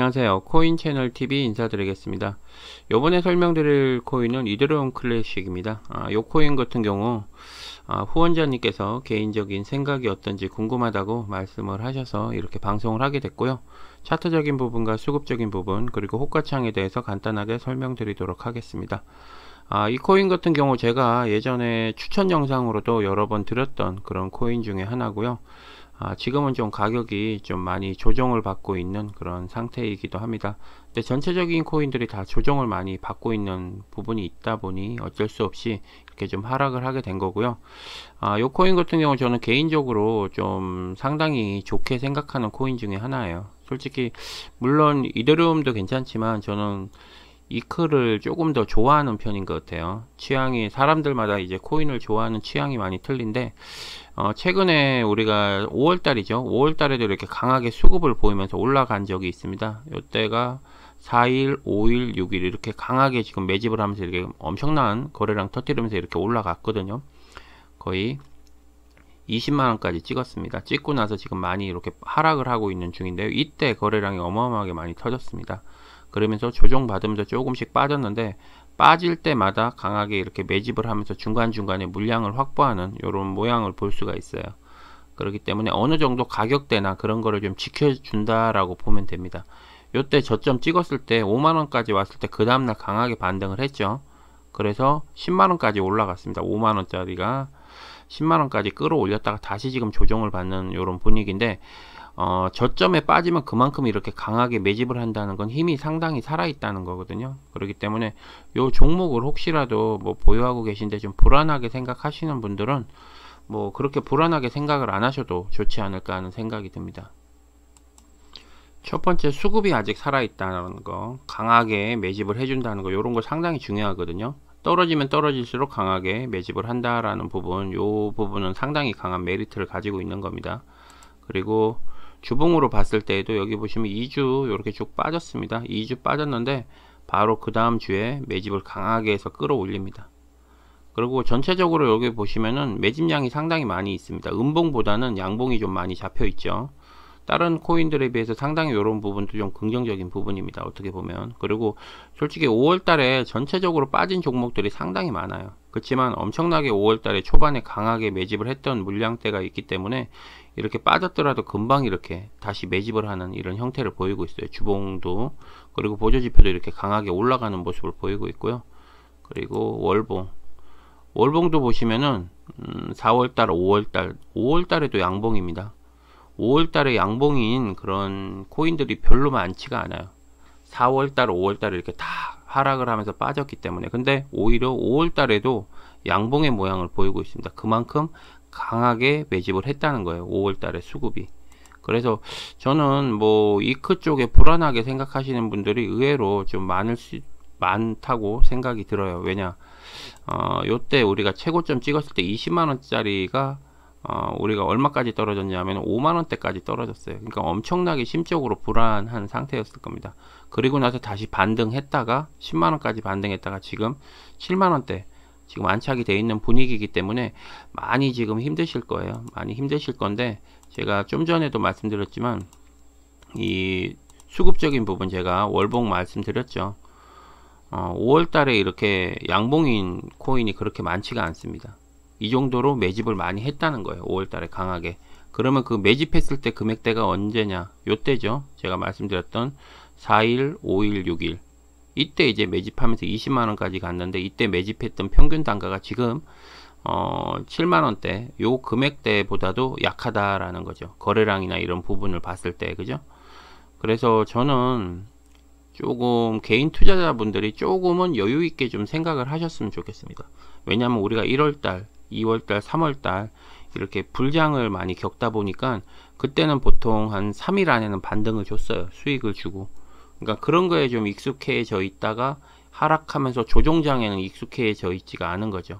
안녕하세요. 코인 채널 TV 인사드리겠습니다. 요번에 설명드릴 코인은 이더리움 클래식입니다. 요 코인 같은 경우 후원자님께서 개인적인 생각이 어떤지 궁금하다고 말씀을 하셔서 이렇게 방송을 하게 됐고요. 차트적인 부분과 수급적인 부분 그리고 호가창에 대해서 간단하게 설명드리도록 하겠습니다. 이 코인 같은 경우 제가 예전에 추천 영상으로도 여러 번 드렸던 그런 코인 중에 하나고요. 지금은 좀 가격이 좀 많이 조정을 받고 있는 그런 상태이기도 합니다. 근데 전체적인 코인들이 다 조정을 많이 받고 있는 부분이 있다 보니 어쩔 수 없이 이렇게 좀 하락을 하게 된 거고요. 요 코인 같은 경우 저는 개인적으로 좀 상당히 좋게 생각하는 코인 중에 하나예요. 솔직히 물론 이더리움도 괜찮지만 저는 이클을 조금 더 좋아하는 편인 것 같아요. 취향이 사람들마다 이제 코인을 좋아하는 취향이 많이 틀린데 최근에 우리가 5월달이죠. 5월달에도 이렇게 강하게 수급을 보이면서 올라간 적이 있습니다. 이때가 4일, 5일, 6일 이렇게 강하게 지금 매집을 하면서 이렇게 엄청난 거래량 터뜨리면서 이렇게 올라갔거든요. 거의 20만원까지 찍었습니다. 찍고 나서 지금 많이 이렇게 하락을 하고 있는 중인데요. 이때 거래량이 어마어마하게 많이 터졌습니다. 그러면서 조정 받으면서 조금씩 빠졌는데 빠질 때마다 강하게 이렇게 매집을 하면서 중간중간에 물량을 확보하는 이런 모양을 볼 수가 있어요. 그렇기 때문에 어느 정도 가격대나 그런 거를 좀 지켜준다라고 보면 됩니다. 요때 저점 찍었을 때 5만원까지 왔을 때 그 다음날 강하게 반등을 했죠. 그래서 10만원까지 올라갔습니다. 5만원짜리가 10만원까지 끌어올렸다가 다시 지금 조정을 받는 이런 분위기인데 저점에 빠지면 그만큼 이렇게 강하게 매집을 한다는 건 힘이 상당히 살아있다는 거거든요. 그렇기 때문에 요 종목을 혹시라도 뭐 보유하고 계신데 좀 불안하게 생각하시는 분들은 뭐 그렇게 불안하게 생각을 안 하셔도 좋지 않을까 하는 생각이 듭니다. 첫 번째, 수급이 아직 살아있다는 거, 강하게 매집을 해준다는 거, 요런 거 상당히 중요하거든요. 떨어지면 떨어질수록 강하게 매집을 한다라는 부분, 요 부분은 상당히 강한 메리트를 가지고 있는 겁니다. 그리고 주봉으로 봤을 때에도 여기 보시면 2주 이렇게 쭉 빠졌습니다. 2주 빠졌는데 바로 그 다음 주에 매집을 강하게 해서 끌어올립니다. 그리고 전체적으로 여기 보시면은 매집량이 상당히 많이 있습니다. 음봉보다는 양봉이 좀 많이 잡혀 있죠. 다른 코인들에 비해서 상당히 이런 부분도 좀 긍정적인 부분입니다. 어떻게 보면. 그리고 솔직히 5월달에 전체적으로 빠진 종목들이 상당히 많아요. 그렇지만 엄청나게 5월달에 초반에 강하게 매집을 했던 물량대가 있기 때문에 이렇게 빠졌더라도 금방 이렇게 다시 매집을 하는 이런 형태를 보이고 있어요. 주봉도 그리고 보조지표도 이렇게 강하게 올라가는 모습을 보이고 있고요. 그리고 월봉도 보시면은 4월달, 5월달에도 양봉입니다. 5월달에 양봉인 그런 코인들이 별로 많지가 않아요. 4월달, 5월달에 이렇게 다 하락을 하면서 빠졌기 때문에. 근데 오히려 5월달에도 양봉의 모양을 보이고 있습니다. 그만큼 강하게 매집을 했다는 거예요. 5월달에 수급이. 그래서 저는 뭐 이크 쪽에 불안하게 생각하시는 분들이 의외로 좀 많다고 생각이 들어요. 왜냐 요때 우리가 최고점 찍었을 때 20만원짜리가 우리가 얼마까지 떨어졌냐면 5만원대까지 떨어졌어요. 그러니까 엄청나게 심적으로 불안한 상태였을 겁니다. 그리고 나서 다시 반등했다가 10만원까지 반등했다가 지금 7만원대 지금 안착이 되어 있는 분위기이기 때문에 많이 지금 힘드실 거예요. 많이 힘드실 건데 제가 좀 전에도 말씀드렸지만 이 수급적인 부분 제가 월봉 말씀드렸죠. 5월달에 이렇게 양봉인 코인이 그렇게 많지가 않습니다. 이 정도로 매집을 많이 했다는 거예요. 5월달에 강하게. 그러면 그 매집했을 때 금액대가 언제냐? 요때죠. 제가 말씀드렸던 4일, 5일, 6일. 이때 이제 매집하면서 20만원까지 갔는데 이때 매집했던 평균 단가가 지금 7만원대 요 금액대보다도 약하다라는 거죠. 거래량이나 이런 부분을 봤을 때 그죠? 그래서 저는 조금 개인 투자자분들이 조금은 여유 있게 좀 생각을 하셨으면 좋겠습니다. 왜냐하면 우리가 1월달, 2월달, 3월달 이렇게 불장을 많이 겪다 보니까 그때는 보통 한 3일 안에는 반등을 줬어요. 수익을 주고. 그러니까 그런 거에 좀 익숙해져 있다가 하락하면서 조종장에는 익숙해져 있지가 않은 거죠.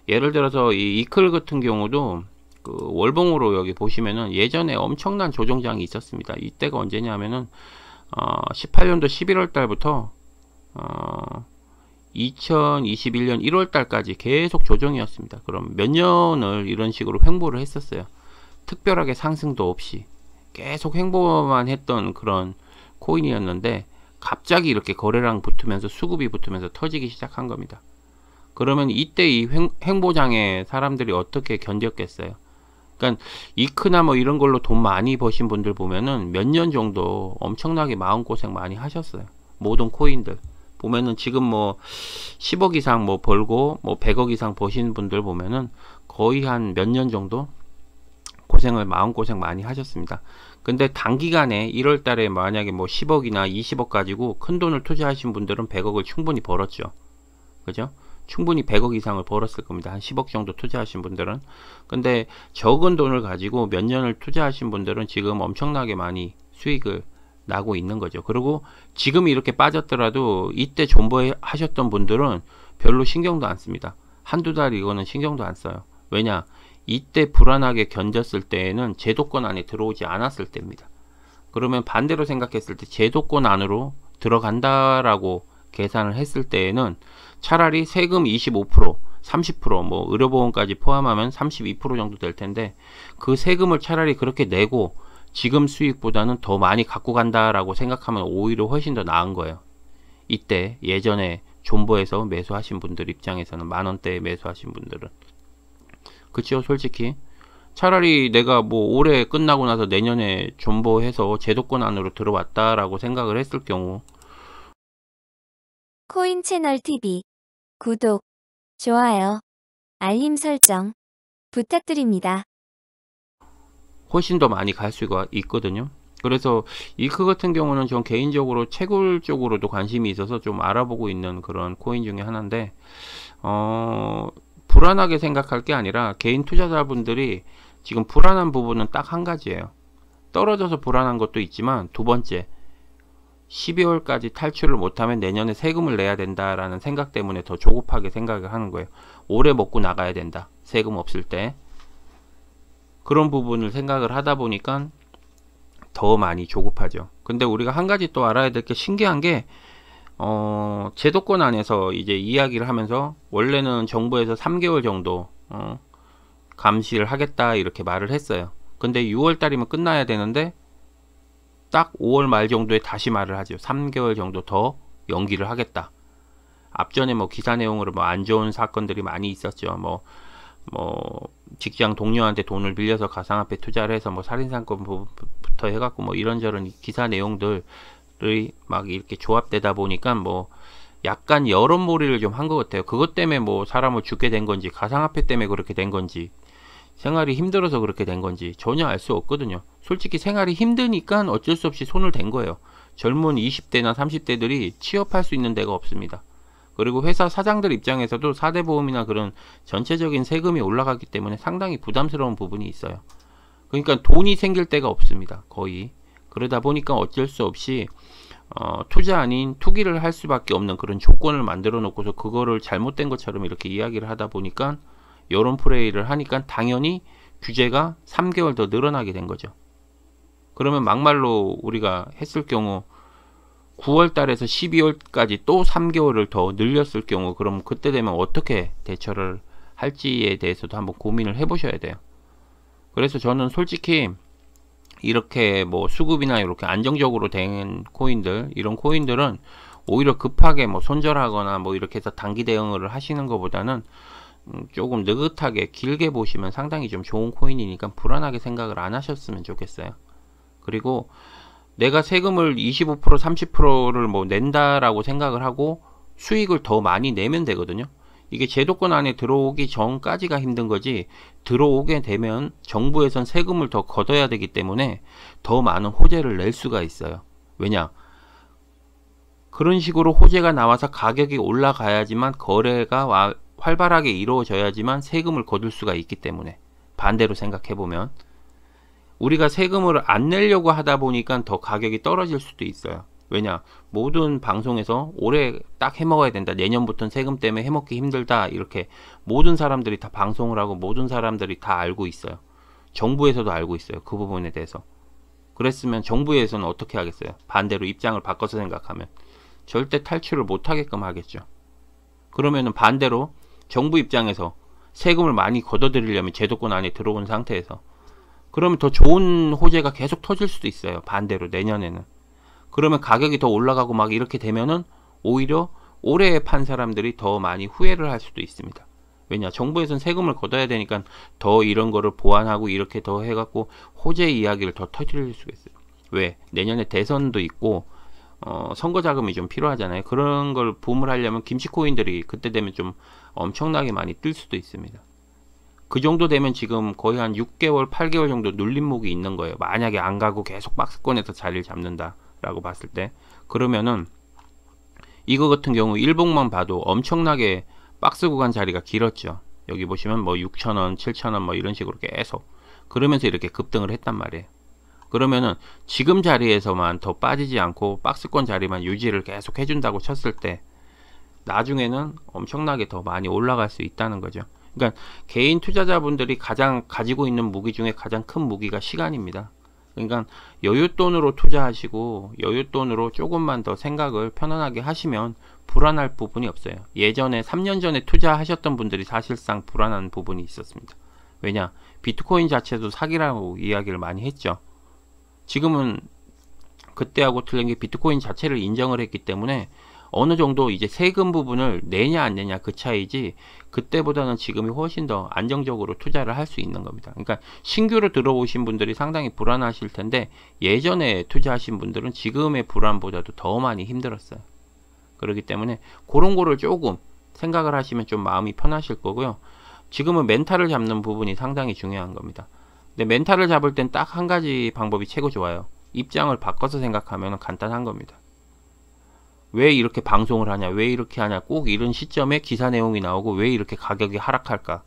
예를 들어서 이 이클 같은 경우도 그 월봉으로 여기 보시면은 예전에 엄청난 조종장이 있었습니다. 이때가 언제냐면은 18년도 11월 달부터 2021년 1월 달까지 계속 조정이었습니다. 그럼 몇 년을 이런 식으로 횡보를 했었어요. 특별하게 상승도 없이 계속 횡보만 했던 그런 코인이었는데 갑자기 이렇게 거래량 붙으면서 수급이 붙으면서 터지기 시작한 겁니다. 그러면 이때 이 횡보장에 사람들이 어떻게 견뎠겠어요? 그러니까 이크나 뭐 이런 걸로 돈 많이 버신 분들 보면은 몇 년 정도 엄청나게 마음고생 많이 하셨어요. 모든 코인들 보면은 지금 뭐 10억 이상 뭐 벌고 뭐 100억 이상 버신 분들 보면은 거의 한 몇 년 정도 마음고생 많이 하셨습니다. 근데 단기간에 1월 달에 만약에 뭐 10억이나 20억 가지고 큰 돈을 투자하신 분들은 100억을 충분히 벌었죠. 그죠? 충분히 100억 이상을 벌었을 겁니다. 한 10억 정도 투자하신 분들은. 근데 적은 돈을 가지고 몇 년을 투자하신 분들은 지금 엄청나게 많이 수익을 나고 있는 거죠. 그리고 지금 이렇게 빠졌더라도 이때 존버 하셨던 분들은 별로 신경도 안 씁니다. 한두 달 이거는 신경도 안 써요. 왜냐? 이때 불안하게 견뎠을 때에는 제도권 안에 들어오지 않았을 때입니다. 그러면 반대로 생각했을 때 제도권 안으로 들어간다라고 계산을 했을 때에는 차라리 세금 25%, 30%, 뭐 의료보험까지 포함하면 32% 정도 될 텐데 그 세금을 차라리 그렇게 내고 지금 수익보다는 더 많이 갖고 간다라고 생각하면 오히려 훨씬 더 나은 거예요. 이때 예전에 존버해서 매수하신 분들 입장에서는 만원대에 매수하신 분들은 그치요. 솔직히 차라리 내가 뭐 올해 끝나고 나서 내년에 존버해서 제도권 안으로 들어왔다라고 생각을 했을 경우 코인 채널 TV 구독, 좋아요, 알림 설정 부탁드립니다. 훨씬 더 많이 갈 수가 있거든요. 그래서 이크 같은 경우는 전 개인적으로 채굴 쪽으로도 관심이 있어서 좀 알아보고 있는 그런 코인 중에 하나인데 불안하게 생각할 게 아니라 개인 투자자분들이 지금 불안한 부분은 딱 한 가지예요. 떨어져서 불안한 것도 있지만 두 번째 12월까지 탈출을 못하면 내년에 세금을 내야 된다라는 생각 때문에 더 조급하게 생각을 하는 거예요. 올해 먹고 나가야 된다. 세금 없을 때. 그런 부분을 생각을 하다 보니까 더 많이 조급하죠. 근데 우리가 한 가지 또 알아야 될 게 신기한 게 제도권 안에서 이제 이야기를 하면서 원래는 정부에서 3개월 정도 감시를 하겠다 이렇게 말을 했어요. 근데 6월 달이면 끝나야 되는데 딱 5월 말 정도에 다시 말을 하죠. 3개월 정도 더 연기를 하겠다. 앞전에 뭐 기사 내용으로 뭐 안 좋은 사건들이 많이 있었죠. 뭐 직장 동료한테 돈을 빌려서 가상화폐 투자를 해서 뭐 살인사건부터 해갖고 뭐 이런저런 기사 내용들이 막 이렇게 조합되다 보니까 뭐 약간 여론몰이를 좀 한 것 같아요. 그것 때문에 뭐 사람을 죽게 된 건지 가상화폐 때문에 그렇게 된 건지 생활이 힘들어서 그렇게 된 건지 전혀 알 수 없거든요. 솔직히 생활이 힘드니까 어쩔 수 없이 손을 댄 거예요. 젊은 20대나 30대들이 취업할 수 있는 데가 없습니다. 그리고 회사 사장들 입장에서도 4대 보험이나 그런 전체적인 세금이 올라가기 때문에 상당히 부담스러운 부분이 있어요. 그러니까 돈이 생길 데가 없습니다. 거의. 그러다 보니까 어쩔 수 없이 투자 아닌 투기를 할 수밖에 없는 그런 조건을 만들어 놓고서 그거를 잘못된 것처럼 이렇게 이야기를 하다 보니까 여론 플레이를 하니까 당연히 규제가 3개월 더 늘어나게 된 거죠. 그러면 막말로 우리가 했을 경우 9월 달에서 12월까지 또 3개월을 더 늘렸을 경우 그럼 그때 되면 어떻게 대처를 할지에 대해서도 한번 고민을 해 보셔야 돼요. 그래서 저는 솔직히 이렇게 뭐 수급이나 이렇게 안정적으로 된 코인들 이런 코인들은 오히려 급하게 뭐 손절하거나 뭐 이렇게 해서 단기 대응을 하시는 것보다는 조금 느긋하게 길게 보시면 상당히 좀 좋은 코인이니까 불안하게 생각을 안 하셨으면 좋겠어요. 그리고 내가 세금을 25% 30%를 뭐 낸다라고 생각을 하고 수익을 더 많이 내면 되거든요. 이게 제도권 안에 들어오기 전까지가 힘든 거지 들어오게 되면 정부에선 세금을 더 걷어야 되기 때문에 더 많은 호재를 낼 수가 있어요. 왜냐? 그런 식으로 호재가 나와서 가격이 올라가야지만 거래가 활발하게 이루어져야지만 세금을 거둘 수가 있기 때문에 반대로 생각해보면 우리가 세금을 안 내려고 하다 보니까 더 가격이 떨어질 수도 있어요. 왜냐? 모든 방송에서 올해 딱 해먹어야 된다. 내년부터는 세금 때문에 해먹기 힘들다. 이렇게 모든 사람들이 다 방송을 하고 모든 사람들이 다 알고 있어요. 정부에서도 알고 있어요. 그 부분에 대해서. 그랬으면 정부에서는 어떻게 하겠어요? 반대로 입장을 바꿔서 생각하면 절대 탈출을 못하게끔 하겠죠. 그러면은 반대로 정부 입장에서 세금을 많이 걷어들이려면 제도권 안에 들어온 상태에서 그러면 더 좋은 호재가 계속 터질 수도 있어요. 반대로 내년에는. 그러면 가격이 더 올라가고 막 이렇게 되면은 오히려 오래 판 사람들이 더 많이 후회를 할 수도 있습니다. 왜냐, 정부에서는 세금을 걷어야 되니까 더 이런 거를 보완하고 이렇게 더 해갖고 호재 이야기를 더 터뜨릴 수가 있어요. 왜? 내년에 대선도 있고 선거 자금이 좀 필요하잖아요. 그런 걸 붐을 하려면 김치코인들이 그때 되면 좀 엄청나게 많이 뜰 수도 있습니다. 그 정도 되면 지금 거의 한 6개월, 8개월 정도 눌림목이 있는 거예요. 만약에 안 가고 계속 박스권에서 자리를 잡는다라고 봤을 때, 그러면은 이거 같은 경우 일봉만 봐도 엄청나게 박스 구간 자리가 길었죠. 여기 보시면 뭐 6,000원, 7,000원 뭐 이런 식으로 계속 그러면서 이렇게 급등을 했단 말이에요. 그러면은 지금 자리에서만 더 빠지지 않고 박스권 자리만 유지를 계속 해준다고 쳤을 때 나중에는 엄청나게 더 많이 올라갈 수 있다는 거죠. 그러니까 개인 투자자분들이 가장 가지고 있는 무기 중에 가장 큰 무기가 시간입니다. 그러니까 여윳돈으로 투자하시고 여윳돈으로 조금만 더 생각을 편안하게 하시면 불안할 부분이 없어요. 예전에 3년 전에 투자하셨던 분들이 사실상 불안한 부분이 있었습니다. 왜냐? 비트코인 자체도 사기라고 이야기를 많이 했죠. 지금은 그때하고 틀린 게 비트코인 자체를 인정을 했기 때문에 어느 정도 이제 세금 부분을 내냐 안 내냐 그 차이지, 그때보다는 지금이 훨씬 더 안정적으로 투자를 할 수 있는 겁니다. 그러니까 신규로 들어오신 분들이 상당히 불안하실 텐데 예전에 투자하신 분들은 지금의 불안보다도 더 많이 힘들었어요. 그렇기 때문에 그런 거를 조금 생각을 하시면 좀 마음이 편하실 거고요. 지금은 멘탈을 잡는 부분이 상당히 중요한 겁니다. 근데 멘탈을 잡을 땐 딱 한 가지 방법이 최고 좋아요. 입장을 바꿔서 생각하면 간단한 겁니다. 왜 이렇게 방송을 하냐, 왜 이렇게 하냐, 꼭 이런 시점에 기사 내용이 나오고 왜 이렇게 가격이 하락할까.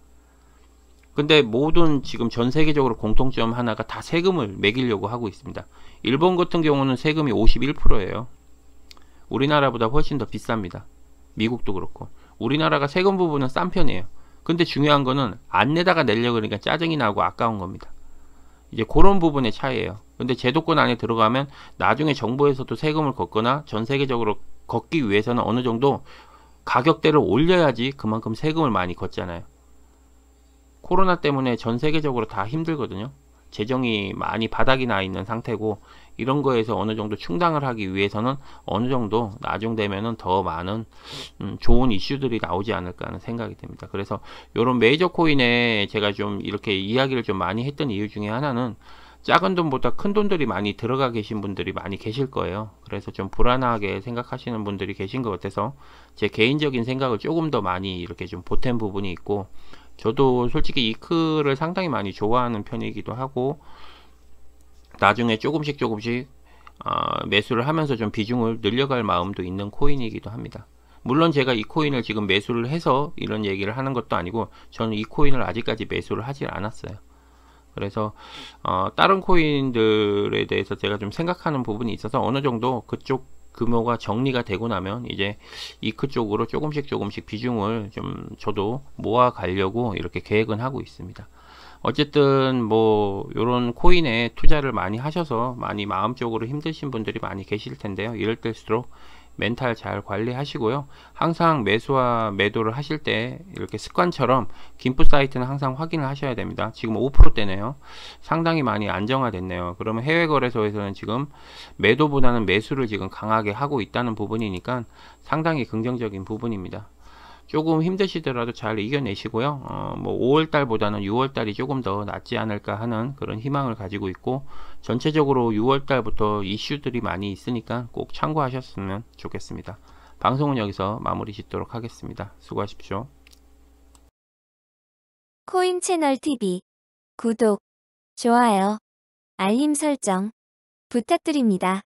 근데 모든 지금 전 세계적으로 공통점 하나가 다 세금을 매기려고 하고 있습니다. 일본 같은 경우는 세금이 51%예요. 우리나라보다 훨씬 더 비쌉니다. 미국도 그렇고. 우리나라가 세금 부분은 싼 편이에요. 근데 중요한 거는 안 내다가 내려고 그러니까 짜증이 나고 아까운 겁니다. 이제 그런 부분의 차이예요. 근데 제도권 안에 들어가면 나중에 정부에서도 세금을 걷거나 전 세계적으로 걷기 위해서는 어느 정도 가격대를 올려야지 그만큼 세금을 많이 걷잖아요. 코로나 때문에 전 세계적으로 다 힘들거든요. 재정이 많이 바닥이 나 있는 상태고, 이런 거에서 어느 정도 충당을 하기 위해서는 어느 정도 나중 되면은 더 많은 좋은 이슈들이 나오지 않을까 하는 생각이 듭니다. 그래서 이런 메이저 코인에 제가 좀 이렇게 이야기를 좀 많이 했던 이유 중에 하나는 작은 돈보다 큰 돈들이 많이 들어가 계신 분들이 많이 계실 거예요. 그래서 좀 불안하게 생각하시는 분들이 계신 것 같아서 제 개인적인 생각을 조금 더 많이 이렇게 좀 보탠 부분이 있고, 저도 솔직히 이크를 상당히 많이 좋아하는 편이기도 하고, 나중에 조금씩 매수를 하면서 좀 비중을 늘려갈 마음도 있는 코인이기도 합니다. 물론 제가 이 코인을 지금 매수를 해서 이런 얘기를 하는 것도 아니고, 저는 이 코인을 아직까지 매수를 하질 않았어요. 그래서 다른 코인들에 대해서 제가 좀 생각하는 부분이 있어서 어느 정도 그쪽 규모가 정리가 되고 나면 이제 이크 쪽으로 조금씩 비중을 좀 저도 모아 가려고 이렇게 계획은 하고 있습니다. 어쨌든 뭐 요런 코인에 투자를 많이 하셔서 많이 마음적으로 힘드신 분들이 많이 계실 텐데요. 이럴 때일수록 멘탈 잘 관리하시고요. 항상 매수와 매도를 하실 때 이렇게 습관처럼 김프 사이트는 항상 확인을 하셔야 됩니다. 지금 5%대네요. 상당히 많이 안정화됐네요. 그러면 해외 거래소에서는 지금 매도보다는 매수를 지금 강하게 하고 있다는 부분이니까 상당히 긍정적인 부분입니다. 조금 힘드시더라도 잘 이겨내시고요. 뭐 5월달보다는 6월달이 조금 더 낫지 않을까 하는 그런 희망을 가지고 있고, 전체적으로 6월달부터 이슈들이 많이 있으니까 꼭 참고하셨으면 좋겠습니다. 방송은 여기서 마무리 짓도록 하겠습니다. 수고하십시오. 코인 채널 TV 구독, 좋아요, 알림 설정 부탁드립니다.